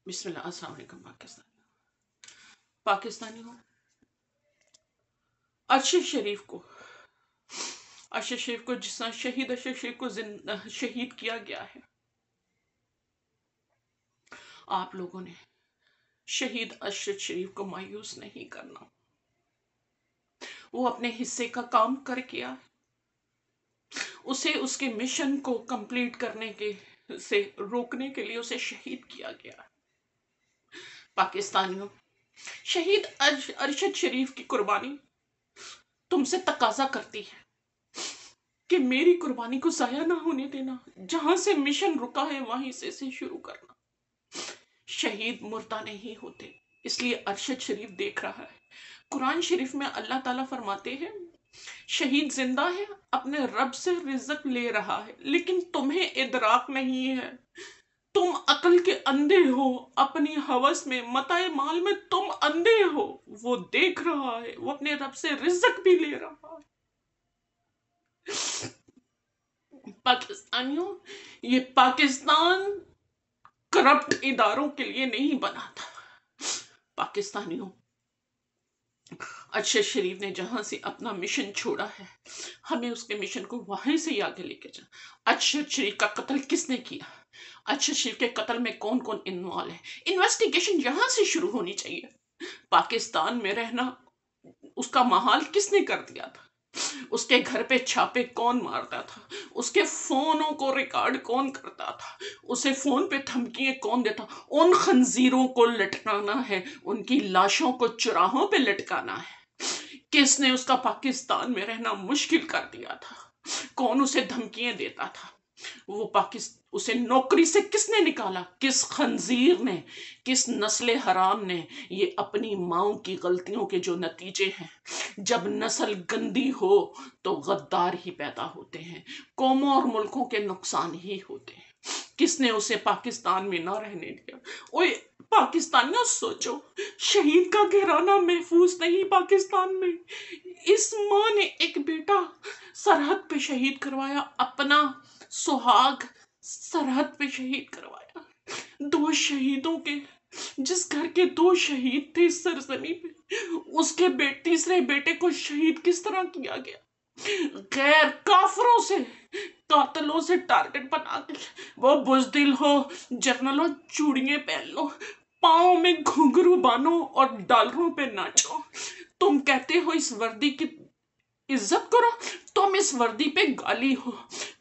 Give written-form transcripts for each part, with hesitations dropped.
بسم اللہ، السلام علیکم پاکستانیوں، ارشد شریف کو جس طرح شہید ارشد شریف کو شہید کیا گیا ہے، آپ لوگوں نے شہید ارشد شریف کو مایوس نہیں کرنا۔ وہ اپنے حصے کا کام کر کیا، اسے اس کے مشن کو کمپلیٹ کرنے کے سے روکنے کے لیے اسے شہید کیا گیا۔ پاکستانیوں، شہید ارشد شریف کی قربانی تم سے تقاضا کرتی ہے کہ میری قربانی کو ضائع نہ ہونے دینا، جہاں سے مشن رکا ہے وہیں سے شروع کرنا۔ شہید مردہ نہیں ہوتے، اس لیے ارشد شریف دیکھ رہا ہے۔ قرآن شریف میں اللہ تعالیٰ فرماتے ہیں شہید زندہ ہے، اپنے رب سے رزق لے رہا ہے، لیکن تمہیں ادراک نہیں ہے، تم عقل کے اندھے ہو، اپنی ہوس میں متاع مال میں تم اندھے ہو۔ وہ دیکھ رہا ہے، وہ اپنے رب سے رزق بھی لے رہا ہے۔ پاکستانیوں، یہ پاکستان کرپٹ اداروں کے لیے نہیں بنا تھا۔ پاکستانیوں، ارشد شریف نے جہاں سے اپنا مشن چھوڑا ہے، ہمیں اس کے مشن کو وہیں سے آگے لے کے جانا۔ ارشد شریف کا قتل کس نے کیا؟ ارشد شریف کے قتل میں کون کون انوالو ہے؟ انویسٹیگیشن یہاں سے شروع ہونی چاہیے۔ پاکستان میں رہنا اس کا محال کس نے کر دیا تھا؟ اس کے گھر پہ چھاپے کون مارتا تھا؟ اس کے فونوں کو ریکارڈ کون کرتا تھا؟ اسے فون پہ دھمکیاں کون دیتا؟ ان خنزیروں کو لٹکانا ہے، ان کی لاشوں کو چراہوں پہ لٹکانا ہے۔ کس نے اس کا پاکستان میں رہنا مشکل کر دیا تھا؟ کون اسے دھمکیاں دیتا تھا؟ وہ اسے نوکری سے کس نے نکالا؟ کس خنزیر نے، کس نسل حرام نے؟ یہ اپنی ماؤں کی غلطیوں کے جو نتیجے ہیں۔ جب نسل گندی ہو تو غدار ہی پیدا ہوتے ہیں، قوموں اور ملکوں کے نقصان ہی ہوتے ہیں۔ کس نے اسے پاکستان میں نہ رہنے دیا؟ اوے پاکستانیوں، سوچو، شہید کا گھرانہ محفوظ نہیں پاکستان میں۔ اس ماں نے ایک بیٹا سرحد پہ شہید کروایا، اپنا سہاگ سرحد پہ شہید کروایا۔ دو شہیدوں کے، جس گھر کے دو شہید تھے اس سرزمین پہ، اس کے تیسرے بیٹے کو شہید کس طرح کیا گیا؟ غیر کافروں سے، قاتلوں سے ٹارگٹ بنا کے۔ وہ بزدل ہو، جرنلوں، چوڑیاں پہن لو، پاؤں میں گھنگرو بانو اور ڈالروں پہ ناچو۔ تم کہتے ہو اس وردی کی عزت کرو، تم اس وردی پہ گالی ہو۔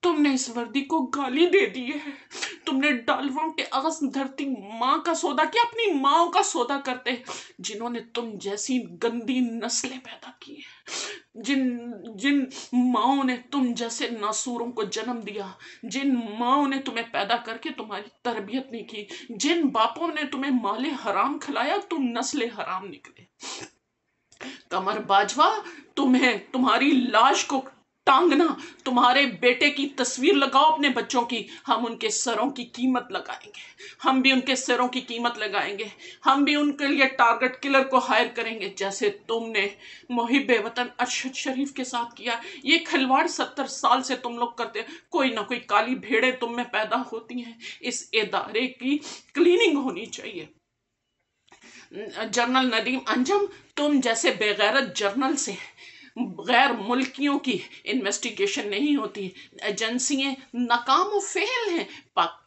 تم نے اس وردی کو گالی دے دی ہے۔ تم نے ڈالروں کے عوض دھرتی ماں کا سودا کیا، اپنی ماں کا سودا کرتے جنہوں نے تم جیسی گندی نسلیں پیدا کی ہیں، جن ماؤں نے تم جیسے ناسوروں کو جنم دیا، جن ماؤں نے تمہیں پیدا کر کے تمہاری تربیت نہیں کی، جن باپوں نے تمہیں مال حرام کھلایا، تم نسل حرام نکلے۔ کمر باجوہ، تمہاری لاش کو ٹانگنا، تمہارے بیٹے کی تصویر لگاؤ اپنے بچوں کی، ہم ان کے سروں کی قیمت لگائیں گے، ہم بھی ان کے سروں کی قیمت لگائیں گے، ہم بھی ان کے لیے ٹارگٹ کلر کو ہائر کریں گے، جیسے تم نے محب وطن ارشد شریف کے ساتھ کیا۔ یہ کھلواڑ 70 سال سے تم لوگ کرتے ہیں، کوئی نہ کوئی کالی بھیڑیں تم میں پیدا ہوتی ہیں۔ اس ادارے کی کلیننگ ہونی چاہیے۔ جنرل ندیم انجم، تم جیسے بے غیرت جرنل سے غیر ملکیوں کی انویسٹیگیشن نہیں ہوتی۔ ایجنسیاں ناکام و فیل ہیں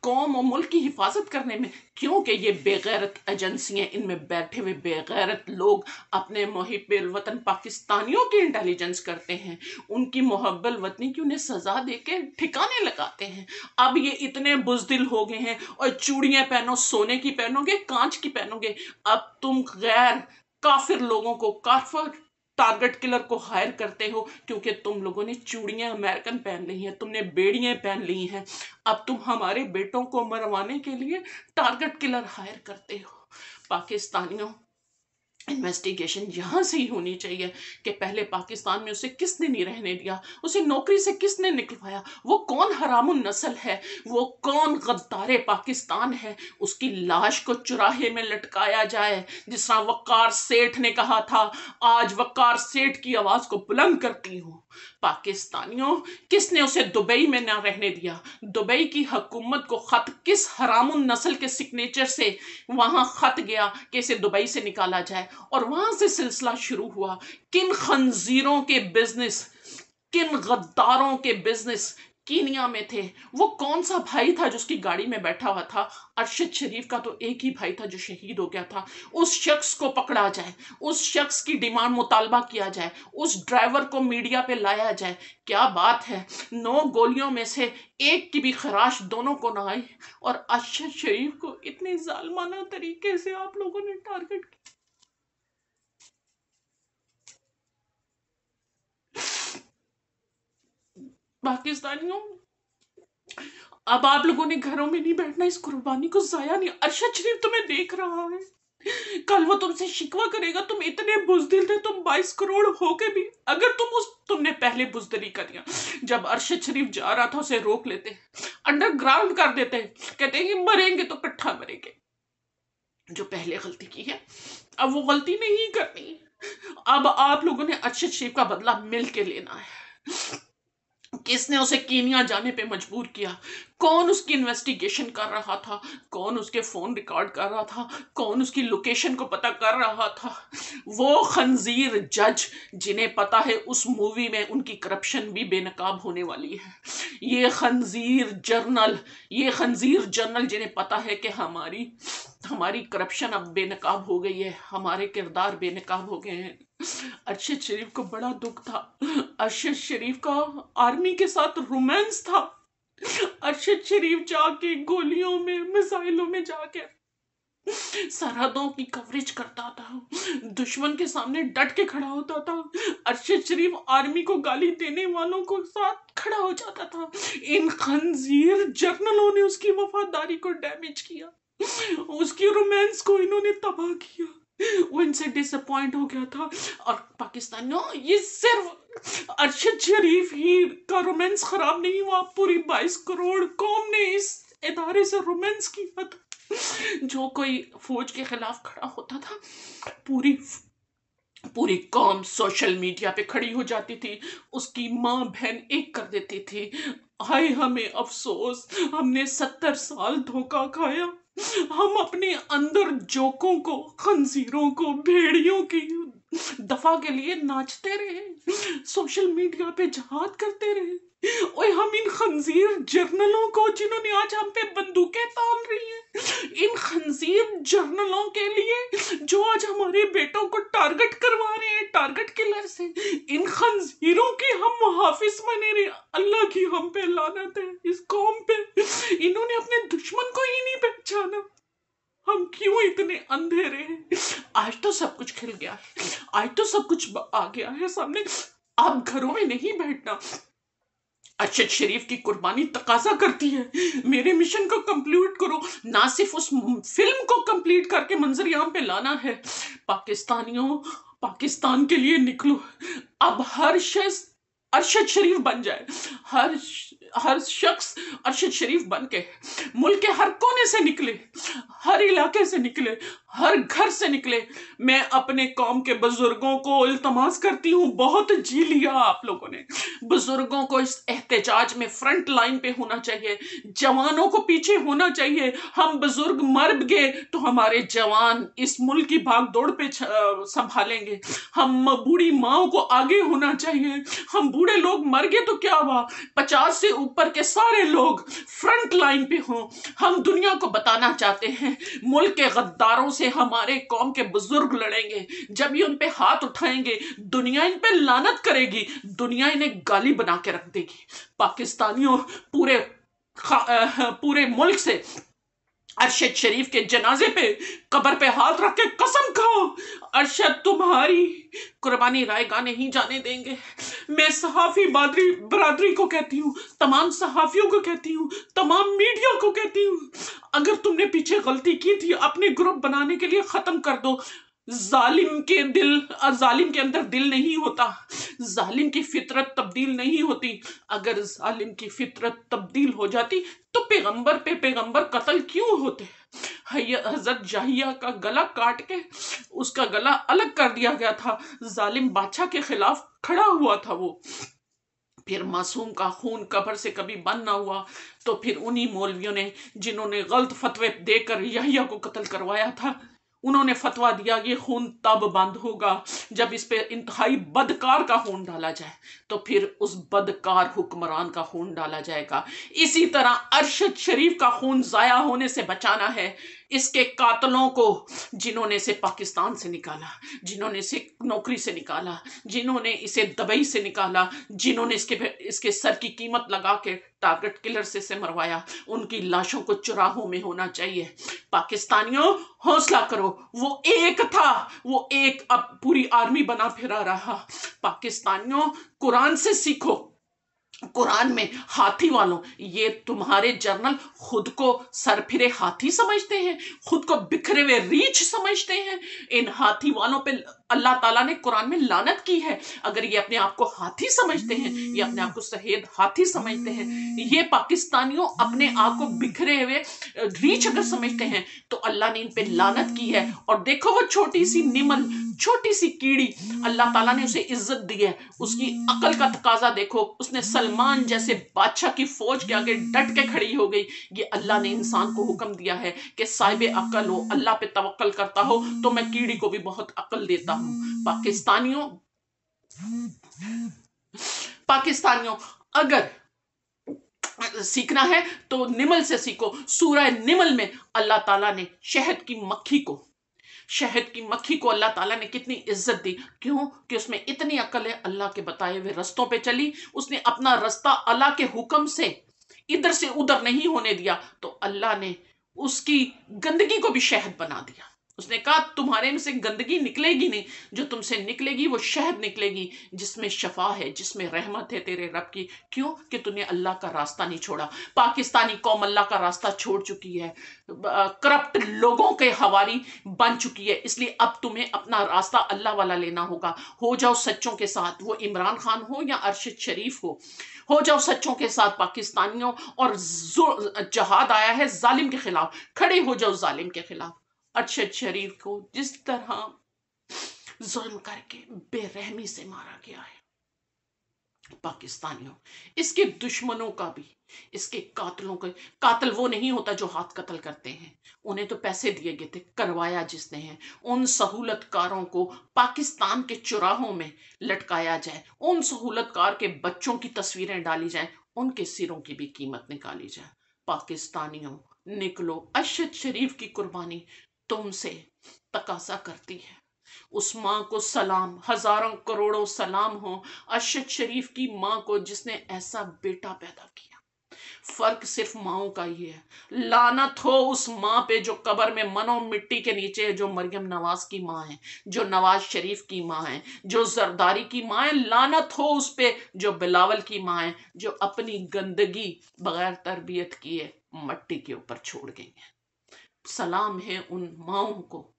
قوم و ملک کی حفاظت کرنے میں، کیونکہ یہ بے غیرت ایجنسیاں، ان میں بیٹھے ہوئے بے غیرت لوگ اپنے محب الوطن پاکستانیوں کی انٹیلیجنس کرتے ہیں، ان کی محب الوطنی کی انہیں سزا دے کے ٹھکانے لگاتے ہیں۔ اب یہ اتنے بزدل ہو گئے ہیں، اور چوڑیاں پہنو، سونے کی پہنو گے، کانچ کی پہنو گے۔ اب تم غیر کافر لوگوں کو، کافر ٹارگٹ کلر کو ہائر کرتے ہو، کیونکہ تم لوگوں نے چوڑیاں امریکن پہن لی ہیں، تم نے بیڑیاں پہن لی ہیں۔ اب تم ہمارے بیٹوں کو مروانے کے لیے ٹارگٹ کلر ہائر کرتے ہو۔ پاکستانیوں، انویسٹیگیشن یہاں سے ہی ہونی چاہیے کہ پہلے پاکستان میں اسے کس نے نہیں رہنے دیا، اسے نوکری سے کس نے نکلوایا، وہ کون حرام النسل ہے، وہ کون غدار پاکستان ہے، اس کی لاش کو چراہے میں لٹکایا جائے جس طرح وقار سیٹھ نے کہا تھا۔ آج وقار سیٹھ کی آواز کو بلند کرتی ہوں، پاکستانیوں کس نے اسے دبئی میں نہ رہنے دیا؟ دبئی کی حکومت کو خط کس حرام النسل کے سگنیچر سے وہاں خط گیا کہ اسے دبئی سے نکالا جائے؟ اور وہاں سے سلسلہ شروع ہوا۔ کن خنزیروں کے بزنس، کن غداروں کے بزنس کینیا میں تھے؟ وہ کون سا بھائی تھا جو اس کی گاڑی میں بیٹھا ہوا تھا؟ ارشد شریف کا تو ایک ہی بھائی تھا جو شہید ہو گیا تھا۔ اس شخص کو پکڑا جائے، اس شخص کی ڈیمانڈ مطالبہ کیا جائے، اس ڈرائیور کو میڈیا پہ لایا جائے۔ کیا بات ہے، 9 گولیوں میں سے ایک کی بھی خراش دونوں کو نہ آئی، اور ارشد شریف کو اتنے ظالمانہ طریقے سے آپ لوگوں نے ٹارگٹ کیا۔ پاکستانیوں، اب آپ لوگوں نے گھروں میں نہیں بیٹھنا، اس قربانی کو ضائع نہیں۔ ارشد شریف تمہیں دیکھ رہا ہے، کل وہ تم سے شکوہ کرے گا، تم اتنے بزدل تھے، تم 22 کروڑ ہو کے بھی اگر تم نے پہلے بزدلی کر دیا، جب ارشد شریف جا رہا تھا اسے روک لیتے، انڈر گراؤنڈ کر دیتے، کہتے ہیں کہ مریں گے تو کٹھا مریں گے۔ جو پہلے غلطی کی ہے اب وہ غلطی نہیں کرنی۔ اب آپ لوگوں نے ارشد شریف کا بدلہ مل کے لینا ہے۔ کس نے اسے کینیا جانے پہ مجبور کیا؟ کون اس کی انویسٹیگیشن کر رہا تھا؟ کون اس کے فون ریکارڈ کر رہا تھا؟ کون اس کی لوکیشن کو پتہ کر رہا تھا؟ وہ خنزیر جج جنہیں پتا ہے اس مووی میں ان کی کرپشن بھی بے نقاب ہونے والی ہے۔ یہ خنزیر جرنل جنہیں پتا ہے کہ ہماری کرپشن اب بے نقاب ہو گئی ہے، ہمارے کردار بے نقاب ہو گئے ہیں۔ ارشد شریف کو بڑا دکھ تھا، ارشد شریف کا آرمی کے ساتھ رومانس تھا، ارشد شریف جا کے گولیوں میں، میزائلوں میں جا کے سرحدوں کی کوریج کرتا تھا، دشمن کے سامنے ڈٹ کے کھڑا ہوتا تھا، ارشد شریف آرمی کو گالی دینے والوں کو ساتھ کھڑا ہو جاتا تھا۔ ان خنزیر جرنلوں نے اس کی وفاداری کو ڈیمیج کیا، اس کی رومانس کو انہوں نے تباہ کیا، وہ ان سے ڈس اپوائنٹ ہو گیا تھا۔ اور پاکستانیوں، یہ صرف ارشد شریف ہی کا رومانس خراب نہیں ہوا، پوری 22 کروڑ قوم نے اس ادارے سے رومانس کیا تھا۔ جو کوئی فوج کے خلاف کھڑا ہوتا تھا، پوری قوم سوشل میڈیا پہ کھڑی ہو جاتی تھی، اس کی ماں بہن ایک کر دیتی تھی، ہائے ہمیں افسوس، ہم نے 70 سال دھوکہ کھایا، ہم اپنے اندر جوکوں کو، خنزیروں کو، بھیڑیوں کی دفاع کے لیے ناچتے رہے، سوشل میڈیا پہ جہاد کرتے رہے۔ اوے، ہم ان خنزیر جرنلوں کو، جنہوں نے آج ہم پہ بندوقیں تان رہی ہیں، ان خنزیر جرنلوں کے لیے جو آج ہمارے بیٹوں کو ٹارگٹ کروا رہے ہیں، ٹارگٹ کلر سے، ان خنزیروں کی ہم محافظ بنے رہے۔ اللہ کی ہم پہ لعنت ہے، اس قوم پہ، انہوں نے اپنے دشمن کو ہی نہیں پہچانا۔ ہم کیوں اتنے اندھے رہے؟ آج تو سب کچھ کھل گیا ہے، آج تو سب کچھ آ گیا ہے سامنے، آپ گھروں میں نہیں بیٹھنا۔ ارشد شریف کی قربانی تقاضا کرتی ہے میرے مشن کو کمپلیٹ کرو، نہ صرف اس فلم کو کمپلیٹ کر کے منظر عام پہ لانا ہے۔ پاکستانیوں، پاکستان کے لیے نکلو، اب ہر شخص ارشد شریف بن جائے، ہر شخص ارشد شریف بن کے ملک کے ہر کونے سے نکلے، ہر علاقے سے نکلے، ہر گھر سے نکلے۔ میں اپنے قوم کے بزرگوں کو التماس کرتی ہوں، بہت جی لیا آپ لوگوں نے، بزرگوں کو اس احتجاج میں فرنٹ لائن پہ ہونا چاہیے، جوانوں کو پیچھے ہونا چاہیے۔ ہم بزرگ مر گئے تو ہمارے جوان اس ملک کی بھاگ دوڑ پہ سنبھالیں گے، ہم بوڑھی ماں کو آگے ہونا چاہیے۔ ہم بوڑھے لوگ مر گئے تو کیا ہوا، 50 سے اوپر کے سارے لوگ فرنٹ لائن پہ ہوں۔ ہم دنیا کو بتانا چاہتے ہیں، ملک کے غداروں سے ہمارے قوم کے بزرگ لڑیں گے، جب یہ ان پہ ہاتھ اٹھائیں گے دنیا ان پہ لعنت کرے گی، دنیا انہیں گالی بنا کے رکھ دے گی۔ پاکستانیوں، پورے ملک سے ارشد شریف کے جنازے پہ، قبر پہ ہاتھ رکھ کے قسم کھاؤ، ارشد تمہاری قربانی رائے گاہ نہیں جانے دیں گے۔ میں صحافی برادری کو کہتی ہوں، تمام صحافیوں کو کہتی ہوں، تمام میڈیا کو کہتی ہوں، اگر تم نے پیچھے غلطی کی تھی اپنے گروپ بنانے کے لیے ختم کر دو، ظالم کے اندر دل نہیں ہوتا، ظالم کی فطرت تبدیل نہیں ہوتی۔ اگر ظالم کی فطرت تبدیل ہو جاتی تو پیغمبر پہ پیغمبر قتل کیوں ہوتے؟ حضرت جاہیہ کا گلا کاٹ کے اس کا گلا الگ کر دیا گیا تھا، ظالم بادشاہ کے خلاف کھڑا ہوا تھا وہ۔ پھر معصوم کا خون قبر سے کبھی بند نہ ہوا، تو پھر انہی مولویوں نے جنہوں نے غلط فتوے دے کر یحییٰ کو قتل کروایا تھا، انہوں نے فتویٰ دیا یہ خون تب بند ہوگا جب اس پہ انتہائی بدکار کا خون ڈالا جائے، تو پھر اس بدکار حکمران کا خون ڈالا جائے گا۔ اسی طرح ارشد شریف کا خون ضائع ہونے سے بچانا ہے، اس کے قاتلوں کو، جنہوں نے اسے پاکستان سے نکالا، جنہوں نے اسے نوکری سے نکالا، جنہوں نے اسے دبئی سے نکالا، جنہوں نے اس کے سر کی قیمت لگا کے ٹارگٹ کلر سے اسے مروایا، ان کی لاشوں کو چراہوں میں ہونا چاہیے۔ پاکستانیوں حوصلہ کرو، وہ ایک تھا، وہ ایک اب پوری آرمی بنا پھرا رہا۔ پاکستانیوں قرآن سے سیکھو، قرآن میں ہاتھی والوں، یہ تمہارے جرنل خود کو سر پھرے ہاتھی سمجھتے ہیں، خود کو بکھرے ہوئے ریچھ سمجھتے ہیں۔ ان ہاتھی والوں پہ اللہ تعالیٰ نے قرآن میں لعنت کی ہے۔ اگر یہ اپنے آپ کو ہاتھی سمجھتے ہیں، یہ اپنے آپ کو سہید ہاتھی سمجھتے ہیں، یہ پاکستانیوں اپنے آپ کو بکھرے ہوئے ریچھ اگر سمجھتے ہیں تو اللہ نے ان پہ لعنت کی ہے۔ اور دیکھو وہ چھوٹی سی نمل، چھوٹی سی کیڑی، اللہ تعالیٰ نے اسے عزت دی ہے، اس کی عقل کا تقاضا دیکھو، اس نے سلمان جیسے بادشاہ کی فوج کے آگے ڈٹ کے کھڑی ہو گئی۔ یہ اللہ نے انسان کو حکم دیا ہے کہ صاحب عقل ہو، اللہ پہ توکل کرتا ہو تو میں کیڑی کو بھی بہت عقل دیتا ہوں۔ پاکستانیوں اگر سیکھنا ہے تو نمل سے سیکھو۔ سورہ نمل میں اللہ تعالیٰ نے شہد کی مکھی کو اللہ تعالیٰ نے کتنی عزت دی، کیوں کہ اس میں اتنی عقل ہے، اللہ کے بتائے ہوئے رستوں پہ چلی، اس نے اپنا رستہ اللہ کے حکم سے ادھر سے ادھر نہیں ہونے دیا، تو اللہ نے اس کی گندگی کو بھی شہد بنا دیا۔ اس نے کہا تمہارے میں سے گندگی نکلے گی نہیں، جو تم سے نکلے گی وہ شہد نکلے گی، جس میں شفا ہے، جس میں رحمت ہے تیرے رب کی، کیوں کہ تم نے اللہ کا راستہ نہیں چھوڑا۔ پاکستانی قوم اللہ کا راستہ چھوڑ چکی ہے، کرپٹ لوگوں کے حواری بن چکی ہے، اس لیے اب تمہیں اپنا راستہ اللہ والا لینا ہوگا۔ ہو جاؤ سچوں کے ساتھ، وہ عمران خان ہو یا ارشد شریف ہو جاؤ سچوں کے ساتھ پاکستانیوں، اور جہاد آیا ہے ظالم کے خلاف، کھڑے ہو جاؤ ظالم کے خلاف۔ ارشد شریف کو جس طرح ظلم کر کے بے رحمی سے مارا گیا ہے، پاکستانیوں اس کے دشمنوں کا بھی، اس کے قاتلوں کا، قاتل وہ نہیں ہوتا جو ہاتھ قتل کرتے ہیں، انہیں تو پیسے دیے گئے تھے، کروایا جس نے ہے۔ ان سہولت کاروں کو پاکستان کے چراہوں میں لٹکایا جائے، ان سہولت کار کے بچوں کی تصویریں ڈالی جائیں، ان کے سروں کی بھی قیمت نکالی جائے۔ پاکستانیوں نکلو، ارشد شریف کی قربانی تم سے تقاضا کرتی ہے۔ اس ماں کو سلام، ہزاروں کروڑوں سلام ہو، ارشد شریف کی ماں کو جس نے ایسا بیٹا پیدا کیا۔ فرق صرف ماؤں کا ہی ہے۔ لعنت ہو اس ماں پہ جو قبر میں منو مٹی کے نیچے ہے، جو مریم نواز کی ماں ہے، جو نواز شریف کی ماں ہے، جو زرداری کی ماں ہے۔ لعنت ہو اس پہ جو بلاول کی ماں ہے، جو اپنی گندگی بغیر تربیت کیے مٹی کے اوپر چھوڑ گئی ہیں۔ سلام ہے ان ماؤں کو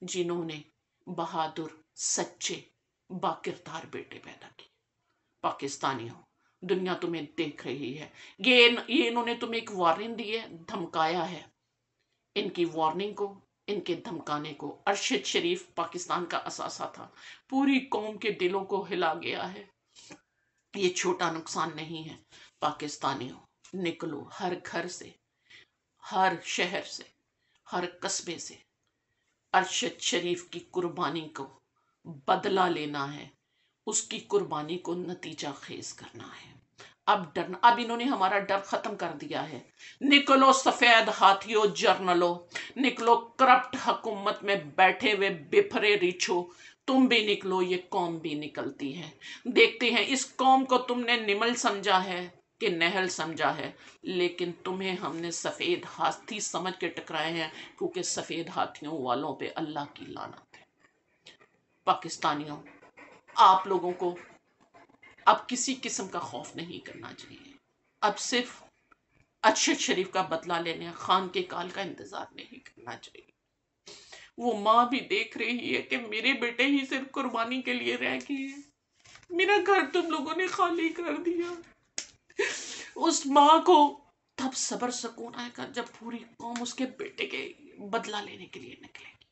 جنہوں نے بہادر، سچے، باکردار بیٹے پیدا کیے۔ پاکستانیوں دنیا تمہیں دیکھ رہی ہے، یہ انہوں نے تمہیں ایک وارننگ دی ہے، دھمکایا ہے۔ ان کی وارننگ کو، ان کے دھمکانے کو، ارشد شریف پاکستان کا اثاثہ تھا، پوری قوم کے دلوں کو ہلا گیا ہے، یہ چھوٹا نقصان نہیں ہے۔ پاکستانیوں نکلو، ہر گھر سے، ہر شہر سے، ہر قصبے سے ارشد شریف کی قربانی کو بدلہ لینا ہے، اس کی قربانی کو نتیجہ خیز کرنا ہے۔ اب ڈرنا، اب انہوں نے ہمارا ڈر ختم کر دیا ہے۔ نکلو سفید ہاتھیوں جرنلو، نکلو کرپٹ حکومت میں بیٹھے ہوئے بپھرے ریچھو، تم بھی نکلو، یہ قوم بھی نکلتی ہے۔ دیکھتے ہیں اس قوم کو تم نے نمل سمجھا ہے کہ نہل سمجھا ہے، لیکن تمہیں ہم نے سفید ہاتھی سمجھ کے ٹکرائے ہیں، کیونکہ سفید ہاتھیوں والوں پہ اللہ کی لعنت ہے۔ پاکستانیوں آپ لوگوں کو اب کسی قسم کا خوف نہیں کرنا چاہیے، اب صرف ارشد شریف کا بدلہ لینے، خان کے کال کا انتظار نہیں کرنا چاہیے۔ وہ ماں بھی دیکھ رہی ہے کہ میرے بیٹے ہی صرف قربانی کے لیے رہ گئے ہیں، میرا گھر تم لوگوں نے خالی کر دیا۔ اس ماں کو تب صبر سکون آئے گا جب پوری قوم اس کے بیٹے کے بدلہ لینے کے لیے نکلے گی۔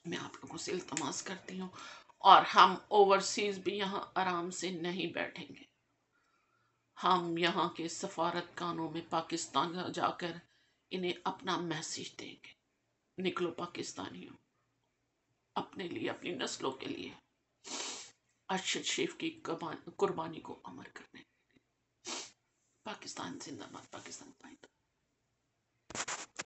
میں آپ لوگوں سے التماس کرتی ہوں، اور ہم اوورسیز بھی یہاں آرام سے نہیں بیٹھیں گے، ہم یہاں کے سفارتخانوں میں پاکستان جا کر انہیں اپنا میسیج دیں گے، نکلو پاکستانیوں، اپنے لیے، اپنی نسلوں کے لیے ارشد شریف کی قربانی کو امر کرنے۔ پاکستان زندہ باد، پاکستان پائیدار۔